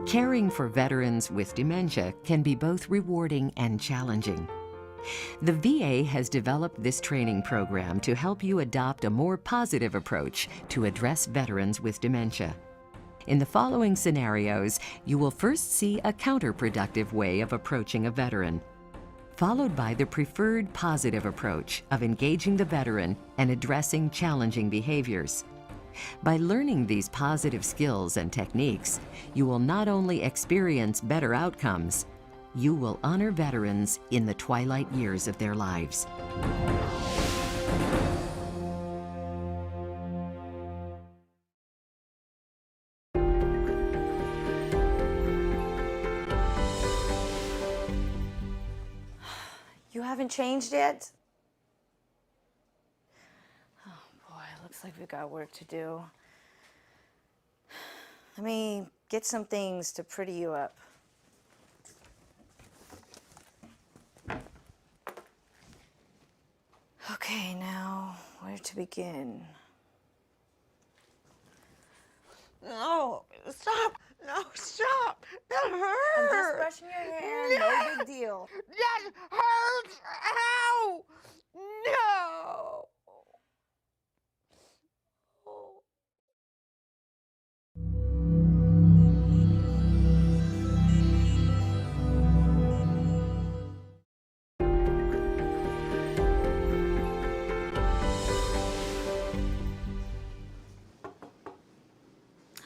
Caring for veterans with dementia can be both rewarding and challenging. The VA has developed this training program to help you adopt a more positive approach to address veterans with dementia. In the following scenarios, you will first see a counterproductive way of approaching a veteran, followed by the preferred positive approach of engaging the veteran and addressing challenging behaviors. By learning these positive skills and techniques, you will not only experience better outcomes, you will honor veterans in the twilight years of their lives. You haven't changed yet? Oh boy, looks like we've got work to do. Let me get some things to pretty you up. Okay, now where to begin? No, stop. No, stop. That hurts. I'm just brushing your hair. No big deal. That hurts. Ow. No.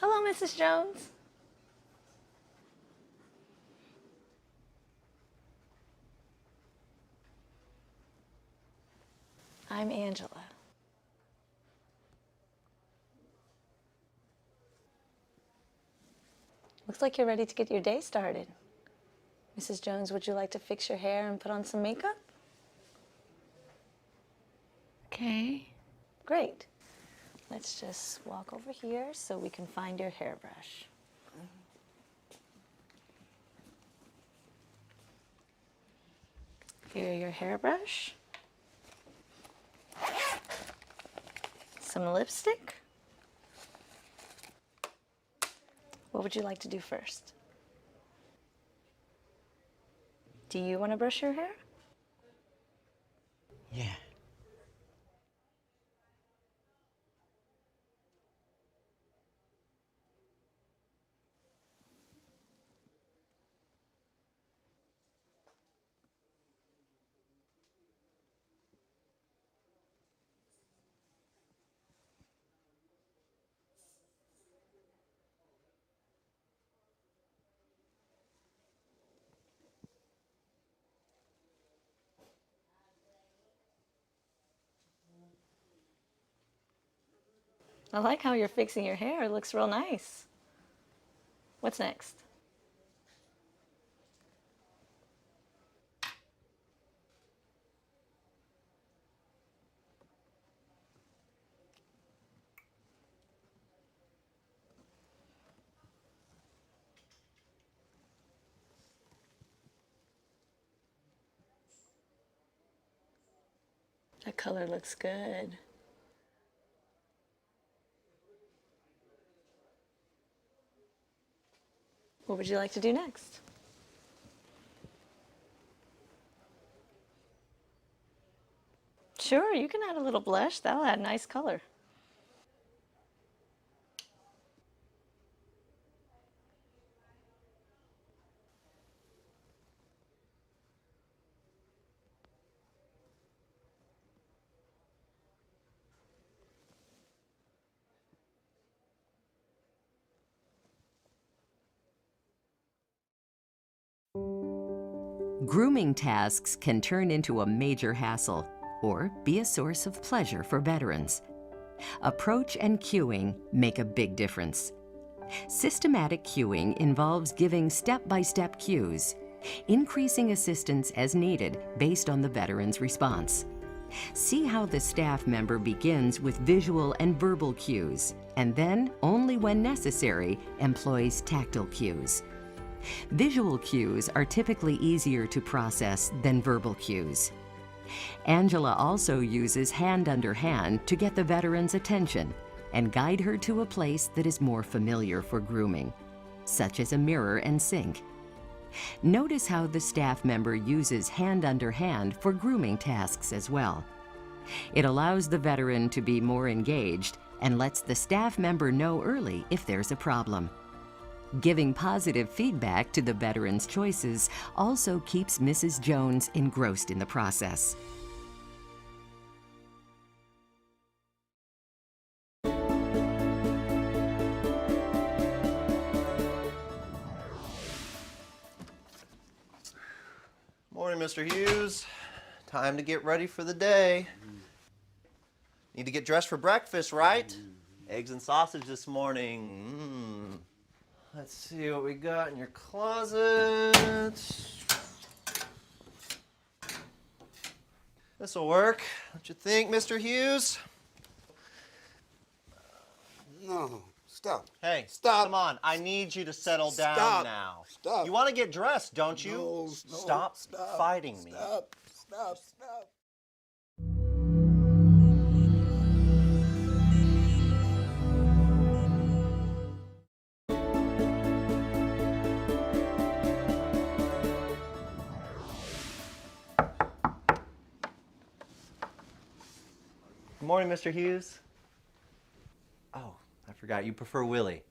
Hello, Mrs. Jones. I'm Angela. Looks like you're ready to get your day started. Mrs. Jones, would you like to fix your hair and put on some makeup? Okay. Great. Let's just walk over here so we can find your hairbrush. Here, your hairbrush. Some lipstick. What would you like to do first? Do you want to brush your hair? Yeah. I like how you're fixing your hair. It looks real nice. What's next? That color looks good. What would you like to do next? Sure, you can add a little blush. That'll add nice color. Grooming tasks can turn into a major hassle or be a source of pleasure for veterans. Approach and cueing make a big difference. Systematic cueing involves giving step-by-step cues, increasing assistance as needed based on the veteran's response. See how the staff member begins with visual and verbal cues, and then, only when necessary, employs tactile cues. Visual cues are typically easier to process than verbal cues. Angela also uses hand under hand to get the veteran's attention and guide her to a place that is more familiar for grooming. such as a mirror and sink. Notice how the staff member uses hand under hand for grooming tasks as well. It allows the veteran to be more engaged and lets the staff member know early if there's a problem. Giving positive feedback to the veteran's choices also keeps Mrs. Jones engrossed in the process. Morning, Mr. Hughes. Time to get ready for the day. Need to get dressed for breakfast, right? Eggs and sausage this morning. Let's see what we got in your closet. This'll work. What you think, Mr. Hughes? No, stop. Hey, Stop. come on. I need you to settle down Stop. now. Stop. You want to get dressed, don't you? No, Stop fighting me. Stop. Good morning, Mr. Hughes. Oh, I forgot. You prefer Willie.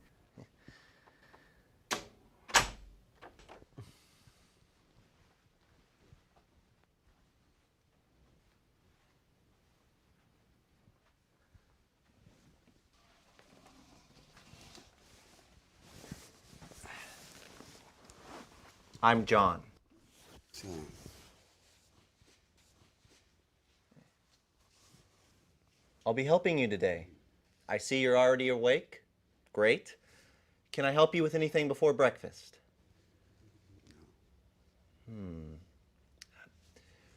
I'm John. I'll be helping you today. I see you're already awake. Great. Can I help you with anything before breakfast?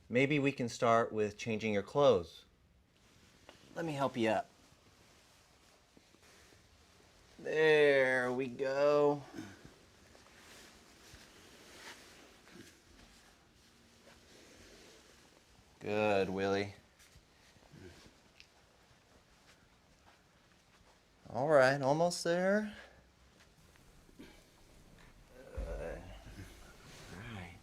Maybe we can start with changing your clothes. Let me help you up. There we go. Good, Willie. All right, almost there. Good. All right.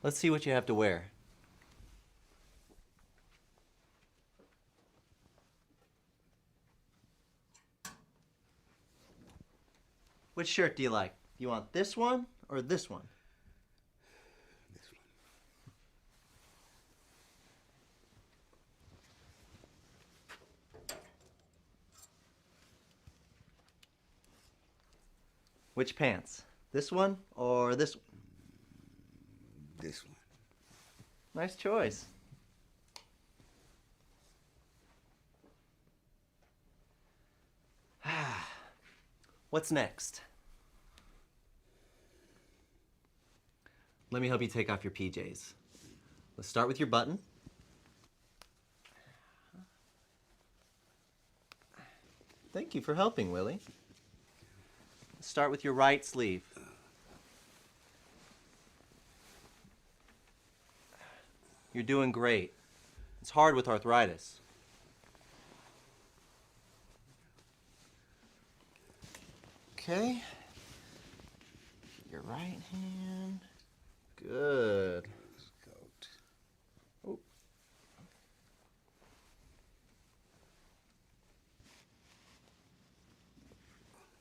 Let's see what you have to wear. Which shirt do you like? Do you want this one or this one? Which pants? This one or this one? This one. Nice choice. What's next? Let me help you take off your PJs. Let's start with your button. Thank you for helping, Willie. Let's start with your right sleeve. You're doing great. It's hard with arthritis. Okay. Your right hand. Good. Oh.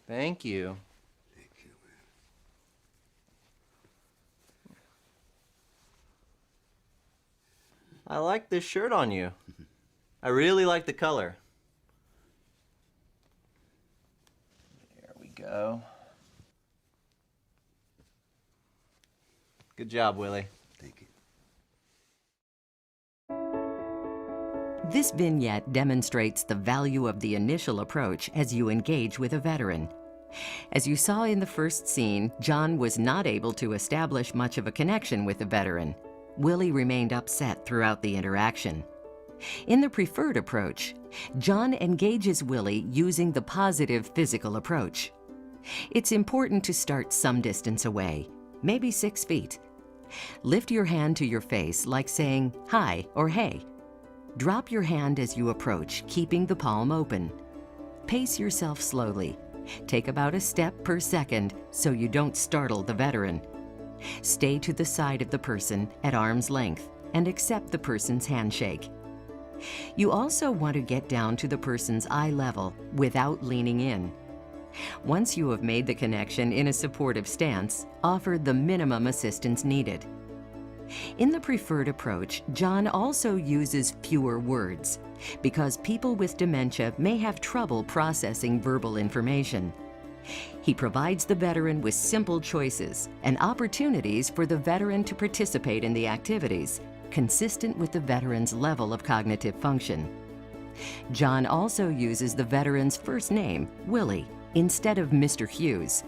Thank you. I like this shirt on you. I really like the color. There we go. Good job, Willie. Thank you. This vignette demonstrates the value of the initial approach as you engage with a veteran. As you saw in the first scene, John was not able to establish much of a connection with the veteran. Willie remained upset throughout the interaction. In the preferred approach, John engages Willie using the positive physical approach. It's important to start some distance away, maybe 6 feet. Lift your hand to your face like saying hi or hey. Drop your hand as you approach, keeping the palm open. Pace yourself slowly. Take about a step per second so you don't startle the veteran. Stay to the side of the person at arm's length and accept the person's handshake. You also want to get down to the person's eye level without leaning in. Once you have made the connection in a supportive stance, offer the minimum assistance needed. In the preferred approach, John also uses fewer words because people with dementia may have trouble processing verbal information. He provides the veteran with simple choices and opportunities for the veteran to participate in the activities, consistent with the veteran's level of cognitive function. John also uses the veteran's first name, Willie, instead of Mr. Hughes,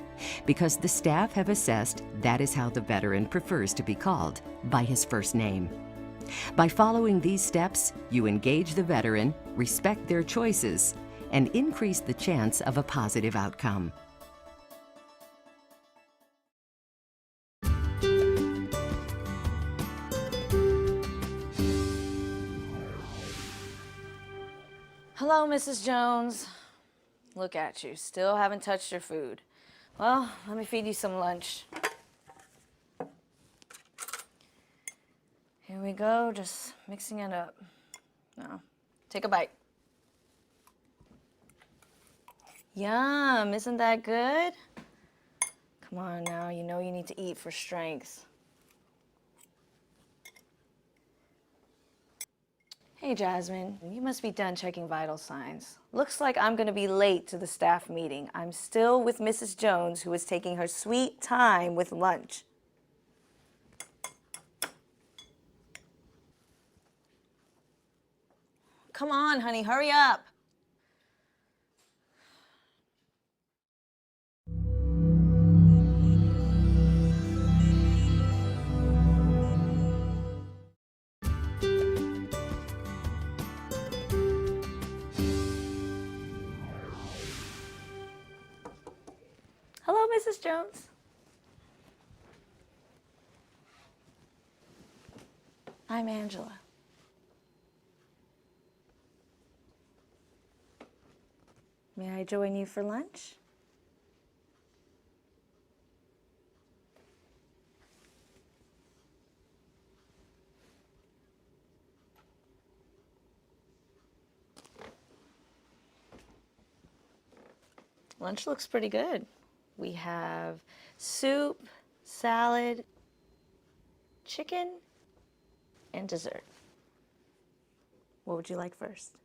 because the staff have assessed that is how the veteran prefers to be called, by his first name. By following these steps, you engage the veteran, respect their choices, and increase the chance of a positive outcome. Hello, Mrs. Jones. Look at you, still haven't touched your food. Well, let me feed you some lunch. Here we go, just mixing it up. Now, take a bite. Yum, isn't that good? Come on now, you know you need to eat for strength. Hey, Jasmine, you must be done checking vital signs. Looks like I'm gonna be late to the staff meeting. I'm still with Mrs. Jones, who is taking her sweet time with lunch. Come on, honey, hurry up. Hello, Mrs. Jones. I'm Angela. May I join you for lunch? Lunch looks pretty good. We have soup, salad, chicken, and dessert. What would you like first?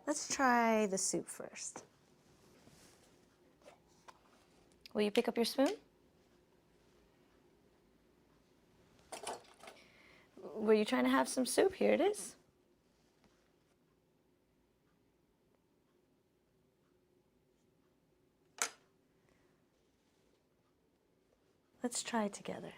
Let's try the soup first. Will you pick up your spoon? Were you trying to have some soup? Here it is. Let's try it together.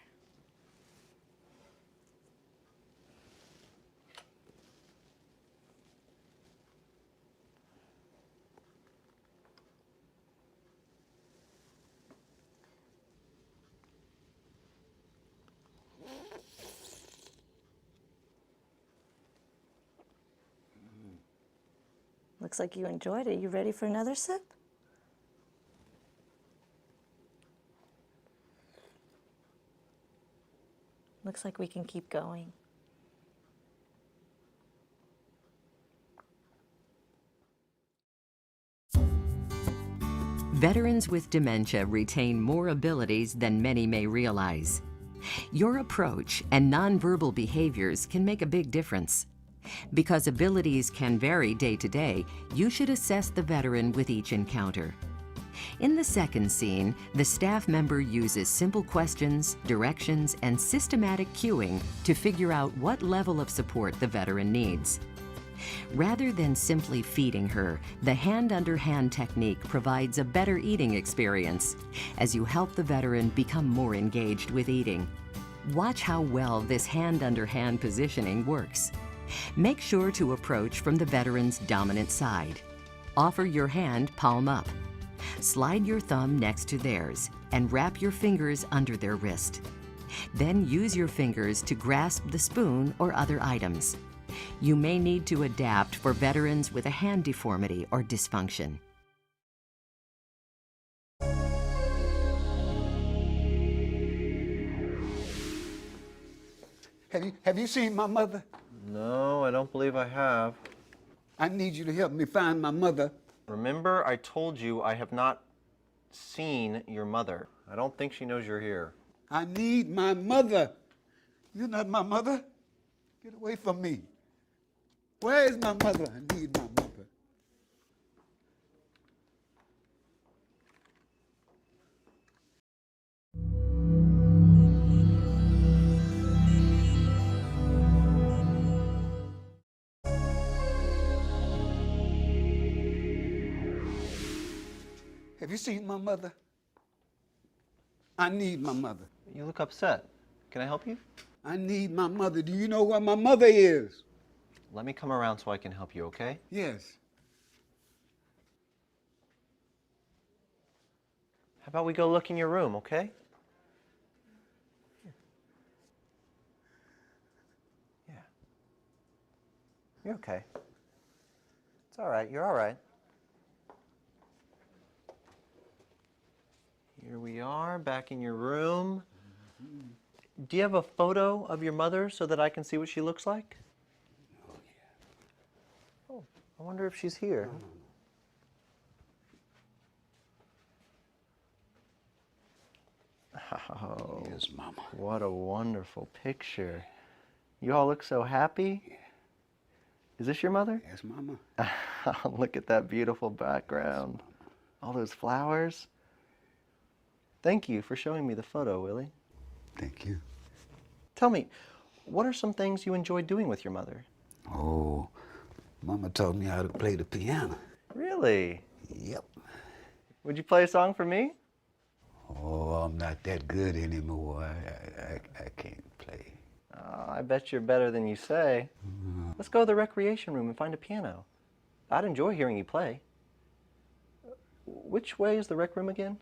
Looks like you enjoyed it. You ready for another sip? Looks like we can keep going. Veterans with dementia retain more abilities than many may realize. Your approach and nonverbal behaviors can make a big difference. Because abilities can vary day to day, you should assess the veteran with each encounter. In the second scene, the staff member uses simple questions, directions, and systematic cueing to figure out what level of support the veteran needs. Rather than simply feeding her, the hand-under-hand technique provides a better eating experience as you help the veteran become more engaged with eating. Watch how well this hand-under-hand positioning works. Make sure to approach from the veteran's dominant side. Offer your hand palm up. Slide your thumb next to theirs and wrap your fingers under their wrist. Then use your fingers to grasp the spoon or other items. You may need to adapt for veterans with a hand deformity or dysfunction. Have you seen my mother? No, I don't believe I have. I need you to help me find my mother. Remember, I told you I have not seen your mother. I don't think she knows you're here. I need my mother. You're not my mother. Get away from me. Where is my mother? I need my mother. Have you seen my mother? I need my mother. You look upset. Can I help you? I need my mother. Do you know where my mother is? Let me come around so I can help you, okay? Yes. How about we go look in your room, okay? Yeah. You're okay. It's all right. You're all right. Here we are, back in your room. Do you have a photo of your mother so that I can see what she looks like? Oh, yeah. Oh, I wonder if she's here. Oh, Yes, Mama. what a wonderful picture. You all look so happy. Yeah. Is this your mother? Yes, Mama. Look at that beautiful background. All those flowers. Thank you for showing me the photo, Willie. Thank you. Tell me, what are some things you enjoy doing with your mother? Oh, Mama taught me how to play the piano. Really? Yep. Would you play a song for me? Oh, I'm not that good anymore. I can't play. Oh, I bet you're better than you say. Let's go to the recreation room and find a piano. I'd enjoy hearing you play. Which way is the rec room again?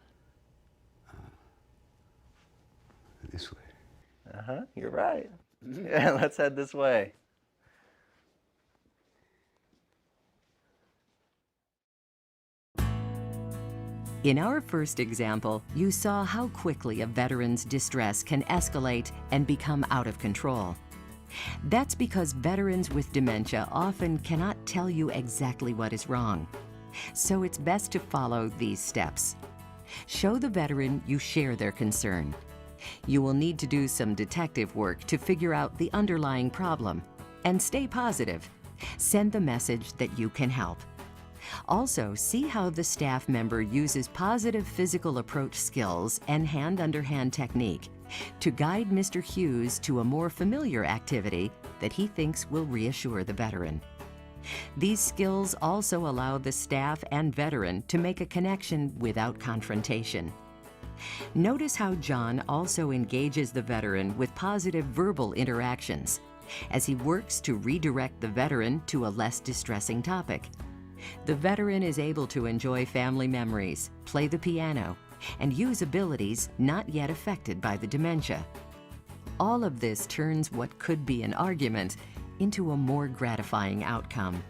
This way. Uh-huh, you're right. Yeah, let's head this way. In our first example, you saw how quickly a veteran's distress can escalate and become out of control. That's because veterans with dementia often cannot tell you exactly what is wrong. So it's best to follow these steps. Show the veteran you share their concern. You will need to do some detective work to figure out the underlying problem. And stay positive. Send the message that you can help. Also, see how the staff member uses positive physical approach skills and hand-under-hand technique to guide Mr. Hughes to a more familiar activity that he thinks will reassure the veteran. These skills also allow the staff and veteran to make a connection without confrontation. Notice how John also engages the veteran with positive verbal interactions as he works to redirect the veteran to a less distressing topic. The veteran is able to enjoy family memories, play the piano, and use abilities not yet affected by the dementia. All of this turns what could be an argument into a more gratifying outcome.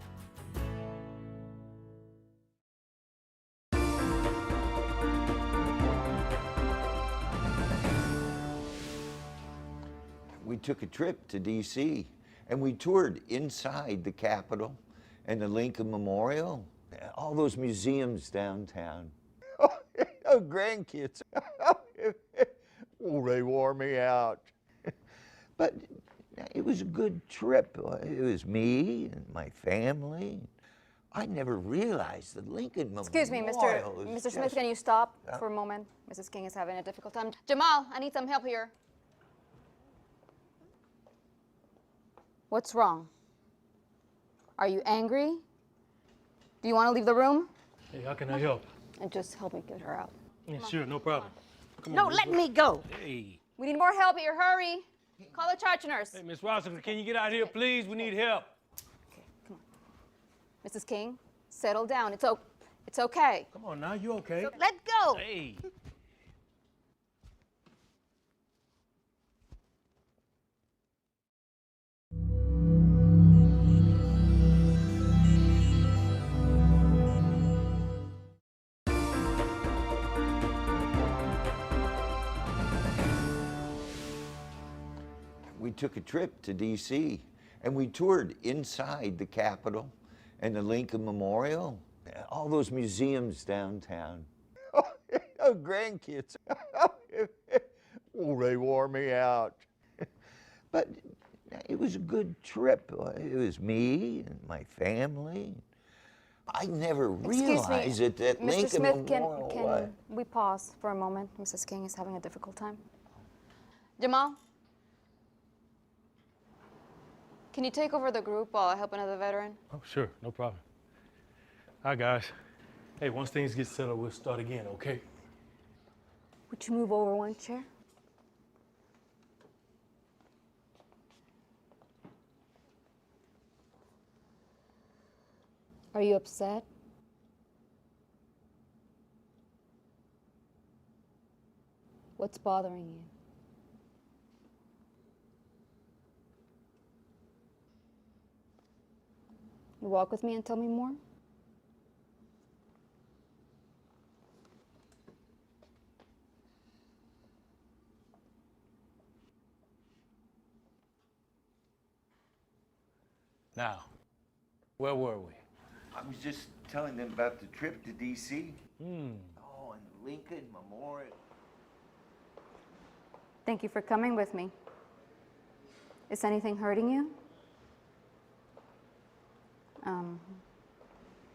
We took a trip to D.C. and we toured inside the Capitol and the Lincoln Memorial, all those museums downtown. Oh, grandkids. Oh, they wore me out. But it was a good trip. It was me and my family. I never realized the Lincoln Memorial. Excuse me, Mr. Smith, can you stop for a moment? Mrs. King is having a difficult time. Jamal, I need some help here. What's wrong? Are you angry? Do you want to leave the room? Hey, how can I help? And just help me get her out. Yeah, sure, no problem. Come No, on, let me go. Hey. We need more help here. Hurry. Call the charge nurse. Hey, Miss Rossington, can you get out here, please? We need help. Okay, come on. Mrs. King, settle down. It's okay. Come on now, you okay? Let go. Hey. took a trip to D.C. and we toured inside the Capitol and the Lincoln Memorial, all those museums downtown. Oh, grandkids. Oh, they wore me out. But it was a good trip. It was me and my family. I never realized it that Mr. Lincoln Smith, Memorial. can we pause for a moment? Mrs. King is having a difficult time. Jamal, can you take over the group while I help another veteran? Oh, sure, no problem. Hi, guys. Hey, once things get settled, we'll start again, okay? Would you move over one chair? Are you upset? What's bothering you? You walk with me and tell me more? Now, where were we? I was just telling them about the trip to D.C. Oh, and the Lincoln Memorial. Thank you for coming with me. Is anything hurting you?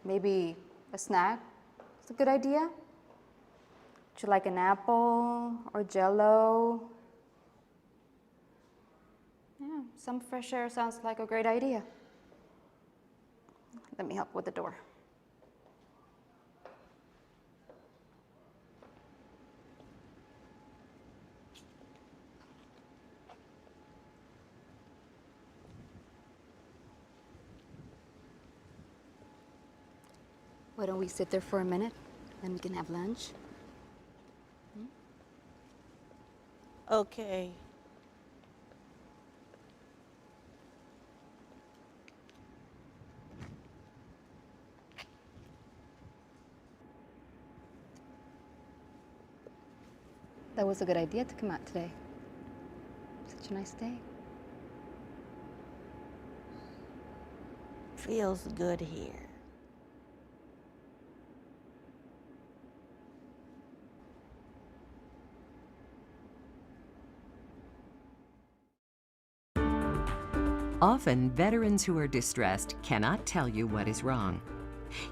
Maybe a snack is a good idea? Would you like an apple or Jell-O? Yeah, some fresh air sounds like a great idea. Let me help with the door. Why don't we sit there for a minute, then we can have lunch? Okay. That was a good idea to come out today. Such a nice day. Feels good here. Often, veterans who are distressed cannot tell you what is wrong.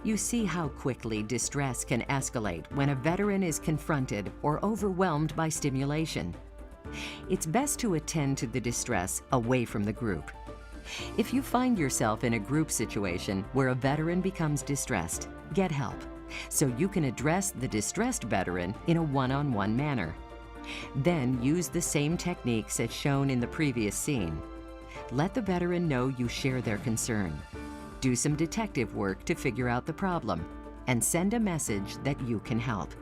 You see how quickly distress can escalate when a veteran is confronted or overwhelmed by stimulation. It's best to attend to the distress away from the group. If you find yourself in a group situation where a veteran becomes distressed, get help so you can address the distressed veteran in a one-on-one manner. Then use the same techniques as shown in the previous scene. Let the veteran know you share their concern. Do some detective work to figure out the problem, and send a message that you can help.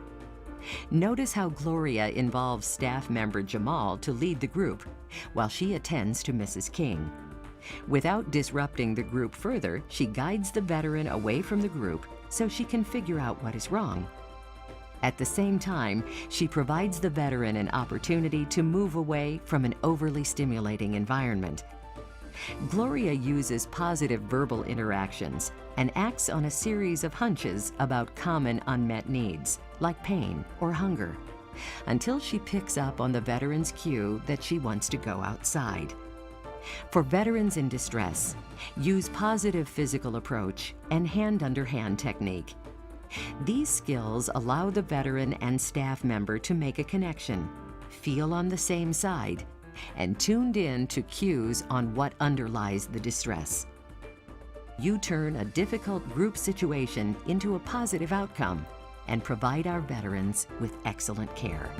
Notice how Gloria involves staff member Jamal to lead the group, while she attends to Mrs. King. Without disrupting the group further, she guides the veteran away from the group so she can figure out what is wrong. At the same time, she provides the veteran an opportunity to move away from an overly stimulating environment. Gloria uses positive verbal interactions and acts on a series of hunches about common unmet needs, like pain or hunger, until she picks up on the veteran's cue that she wants to go outside. For veterans in distress, use positive physical approach and hand-under-hand technique. These skills allow the veteran and staff member to make a connection, feel on the same side, and tuned in to cues on what underlies the distress. You turn a difficult group situation into a positive outcome and provide our veterans with excellent care.